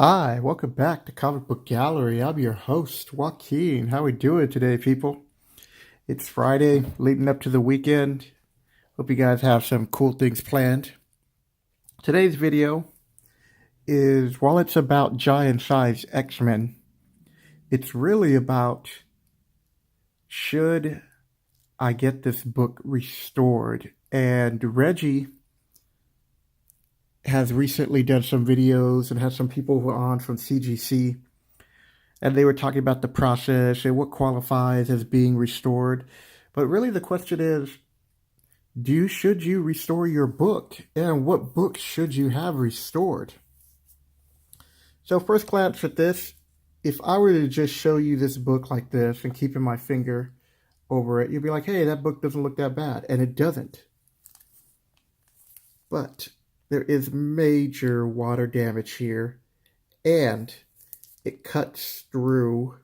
Hi, welcome back to Comic Book Gallery. I'm your host, Joaquin. How we doing today, people? It's Friday, leading up to the weekend. Hope you guys have some cool things planned. Today's video is, while it's about giant-sized X-Men, it's really about, should I get this book restored? And Reggie has recently done some videos and had some people on from CGC, and they were talking about the process and what qualifies as being restored. But really the question is, should you restore your book? And what books should you have restored? So first glance at this, if I were to just show you this book like this and keeping my finger over it, you'd be like, hey, that book doesn't look that bad. And it doesn't. But there is major water damage here, and it cuts through,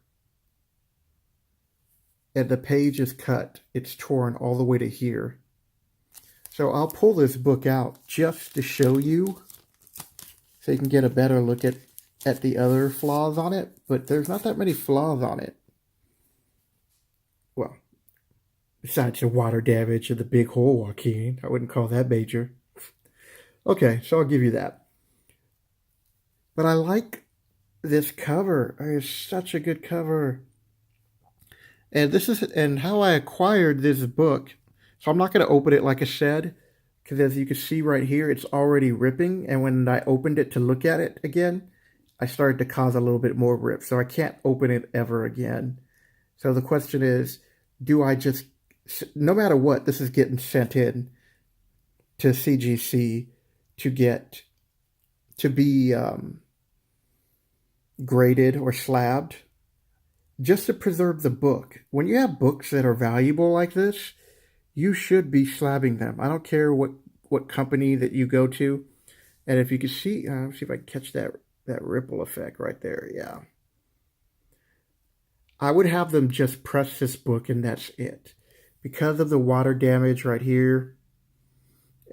and the page is cut. It's torn all the way to here. So I'll pull this book out just to show you, so you can get a better look at the other flaws on it. But there's not that many flaws on it. Well, besides the water damage and the big hole, Joaquin. I wouldn't call that major. Okay, so I'll give you that. But I like this cover. It's such a good cover. And how I acquired this book. So I'm not going to open it like I said, because as you can see right here, it's already ripping. And when I opened it to look at it again, I started to cause a little bit more rip. So I can't open it ever again. So the question is, do I just, no matter what, this is getting sent in to CGC to be graded or slabbed, just to preserve the book. When you have books that are valuable like this, you should be slabbing them. I don't care what company that you go to. And if you can see, see if I can catch that ripple effect right there. Yeah. I would have them just press this book and that's it. Because of the water damage right here.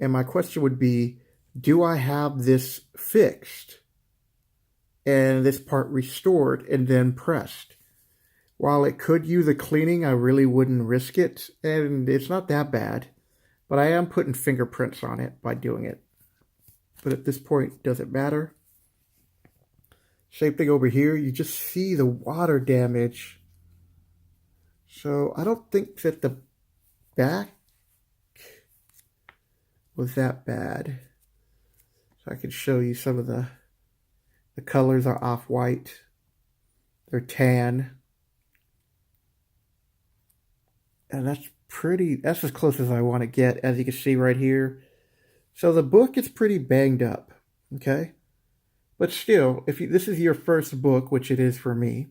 And my question would be, do I have this fixed and this part restored and then pressed? While it could use a cleaning, I really wouldn't risk it. And it's not that bad. But I am putting fingerprints on it by doing it. But at this point, does it matter? Same thing over here. You just see the water damage. So I don't think that the back was that bad. So I can show you some of the colors are off-white. They're tan. And that's as close as I want to get, as you can see right here. So the book is pretty banged up, okay? But still, if this is your first book, which it is for me,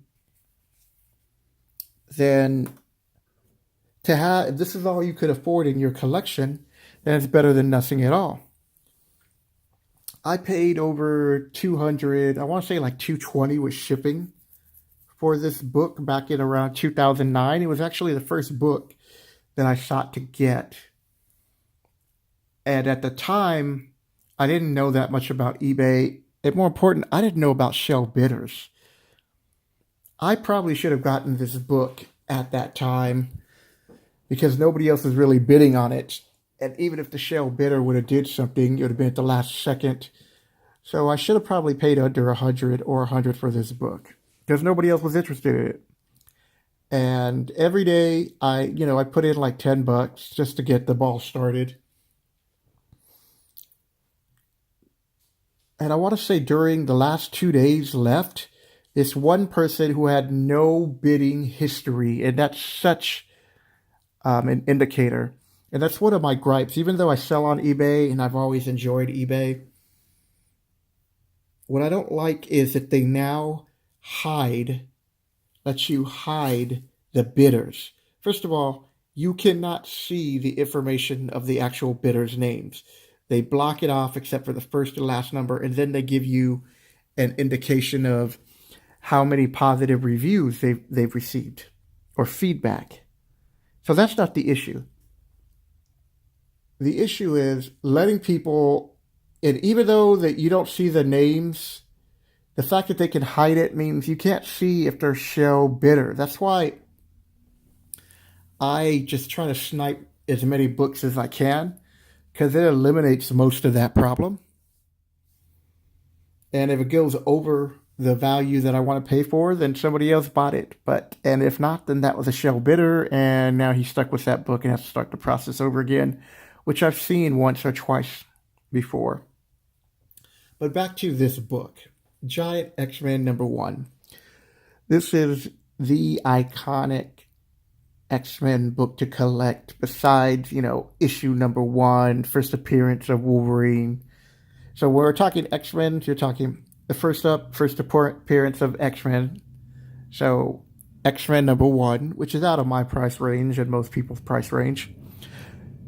then if this is all you could afford in your collection, then it's better than nothing at all. I paid over 200, I want to say like 220 with shipping for this book back in around 2009. It was actually the first book that I sought to get. And at the time, I didn't know that much about eBay. And more important, I didn't know about shell bidders. I probably should have gotten this book at that time because nobody else was really bidding on it. And even if the shell bidder would have did something, it would have been at the last second. So I should have probably paid under 100 or 100 for this book because nobody else was interested in it. And every day I put in like $10 just to get the ball started. And I want to say during the last 2 days left, this one person who had no bidding history, and that's such an indicator. And that's one of my gripes. Even though I sell on eBay and I've always enjoyed eBay, what I don't like is that they now let you hide the bidders. First of all, you cannot see the information of the actual bidders' names. They block it off except for the first and last number, and then they give you an indication of how many positive reviews they've received or feedback. So that's not the issue. The issue is letting people, and even though that you don't see the names The fact that they can hide it means you can't see if they're shell bitter. That's why I just try to snipe as many books as I can, because it eliminates most of that problem. And if it goes over the value that I want to pay for, then somebody else bought it. And if not, then that was a shell bidder, and now he's stuck with that book and has to start the process over again, which I've seen once or twice before. But back to this book, Giant X-Men #1. This is the iconic X-Men book to collect, besides, issue #1, first appearance of Wolverine. So we're talking X-Men, you're talking the first appearance of X-Men. So X-Men #1, which is out of my price range and most people's price range.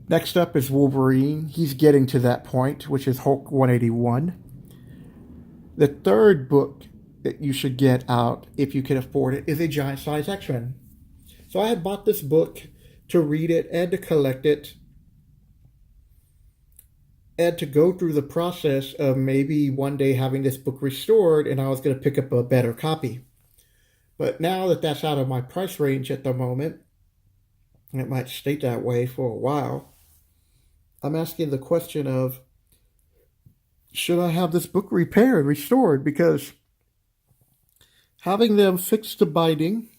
Next up is Wolverine. He's getting to that point, which is Hulk 181. The third book that you should get out, if you can afford it, is a giant size X-Men. So I had bought this book to read it and to collect it and to go through the process of maybe one day having this book restored, and I was going to pick up a better copy. But now that that's out of my price range at the moment, and it might stay that way for a while, I'm asking the question of, should I have this book repaired, restored? Because having them fix the binding,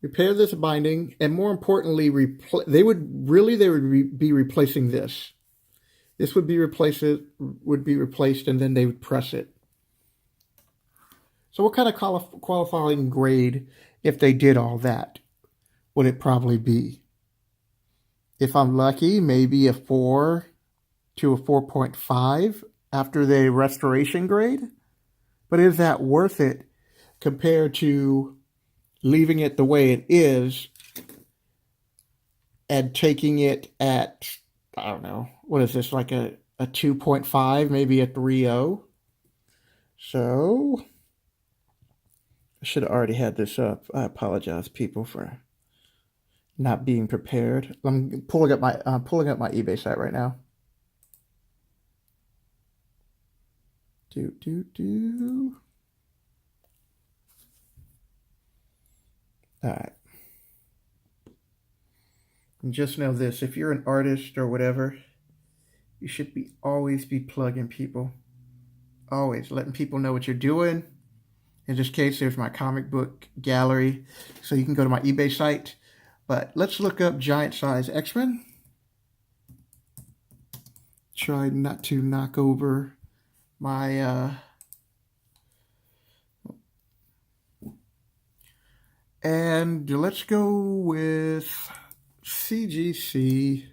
repair this binding, and more importantly, they would be replacing this. This would be replaced, and then they would press it. So what kind of qualifying grade, if they did all that, would it probably be? If I'm lucky, maybe a 4 to a 4.5 after the restoration grade. But is that worth it compared to leaving it the way it is and taking it at, I don't know, what is this, like a 2.5, maybe a 3.0? So I should have already had this up. I apologize, people, for not being prepared. I'm pulling up my eBay site right now. All right. And just know this, if you're an artist or whatever, you should always be plugging people. Always letting people know what you're doing. In this case, there's my Comicbook Gallery, so you can go to my eBay site. But let's look up giant size X-Men. Try not to knock over my and let's go with CGC.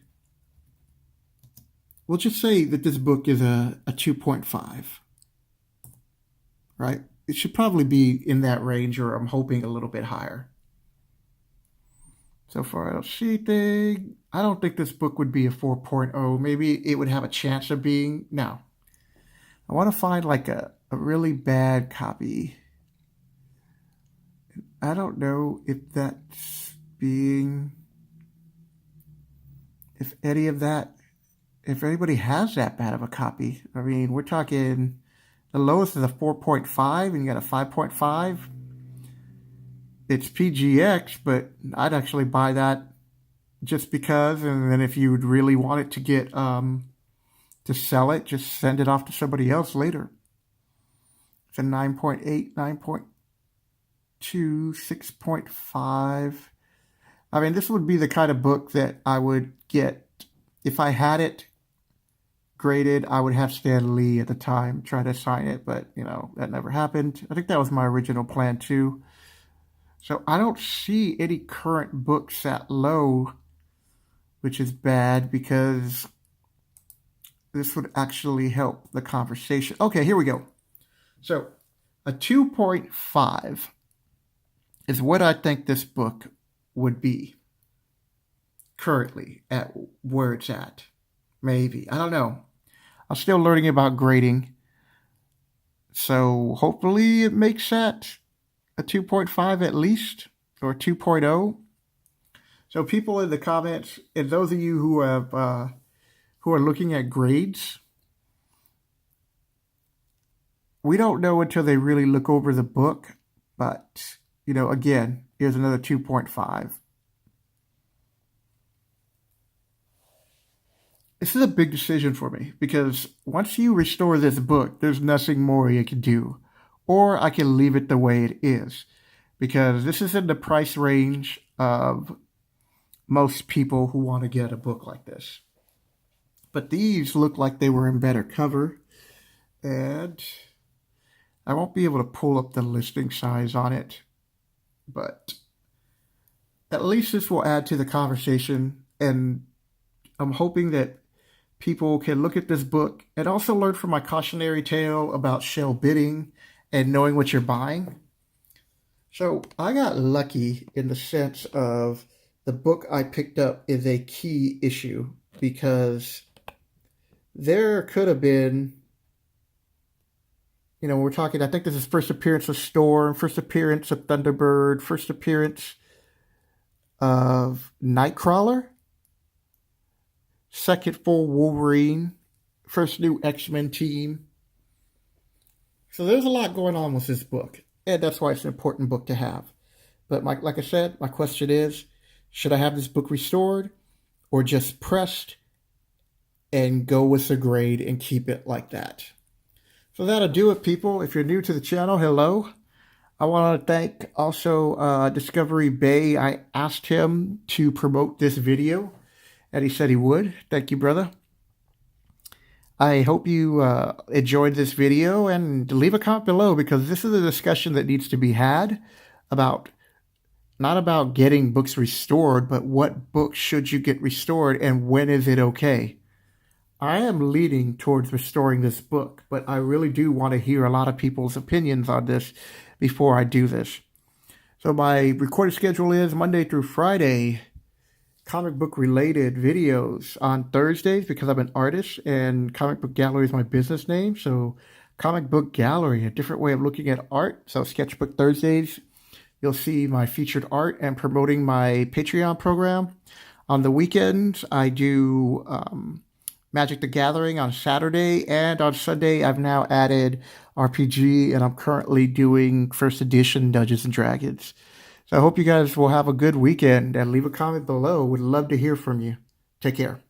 We'll just say that this book is a 2.5, right? It should probably be in that range, or I'm hoping a little bit higher. So far, I don't see anything. I don't think this book would be a 4.0. Maybe it would have a chance of being. No. I want to find like a really bad copy. I don't know if that's being, if any of that, if anybody has that bad of a copy. I mean, we're talking, the lowest is a 4.5 and you got a 5.5. It's PGX, but I'd actually buy that just because, and then if you would really want it to get, to sell it, just send it off to somebody else later. It's a 9.8, 9.2, 6.5. I mean, this would be the kind of book that I would get. If I had it graded, I would have Stan Lee at the time try to sign it, but, that never happened. I think that was my original plan, too. So I don't see any current books that low, which is bad because this would actually help the conversation. Okay, here we go. So a 2.5 is what I think this book would be currently at where it's at. Maybe. I don't know. I'm still learning about grading. So hopefully it makes that a 2.5 at least, or 2.0. So people in the comments, and those of you who are looking at grades, we don't know until they really look over the book, but, again, here's another 2.5. This is a big decision for me because once you restore this book, there's nothing more you can do. Or I can leave it the way it is because this is in the price range of most people who want to get a book like this. But these look like they were in better cover, and I won't be able to pull up the listing size on it, but at least this will add to the conversation, and I'm hoping that people can look at this book and also learn from my cautionary tale about shell bidding and knowing what you're buying. So I got lucky in the sense of the book I picked up is a key issue because there could have been, we're talking, I think this is first appearance of Storm, first appearance of Thunderbird, first appearance of Nightcrawler, second full Wolverine, first new X-Men team. So there's a lot going on with this book, and that's why it's an important book to have. But like I said, my question is, should I have this book restored or just pressed and go with the grade and keep it like that? So that'll do it, people. If you're new to the channel, hello. I want to thank also Discovery Bay. I asked him to promote this video, and he said he would. Thank you, brother. I hope you enjoyed this video, and leave a comment below because this is a discussion that needs to be had about, not about getting books restored, but what books should you get restored and when is it okay? I am leaning towards restoring this book, but I really do want to hear a lot of people's opinions on this before I do this. So my recording schedule is Monday through Friday, comic book related videos on Thursdays because I'm an artist and Comicbook Gallery is my business name. So Comicbook Gallery, a different way of looking at art. So Sketchbook Thursdays, you'll see my featured art and promoting my Patreon program. On the weekends, I do Magic the Gathering on Saturday, and on Sunday I've now added RPG, and I'm currently doing first edition Dungeons and Dragons. So I hope you guys will have a good weekend, and leave a comment below. Would love to hear from you. Take care.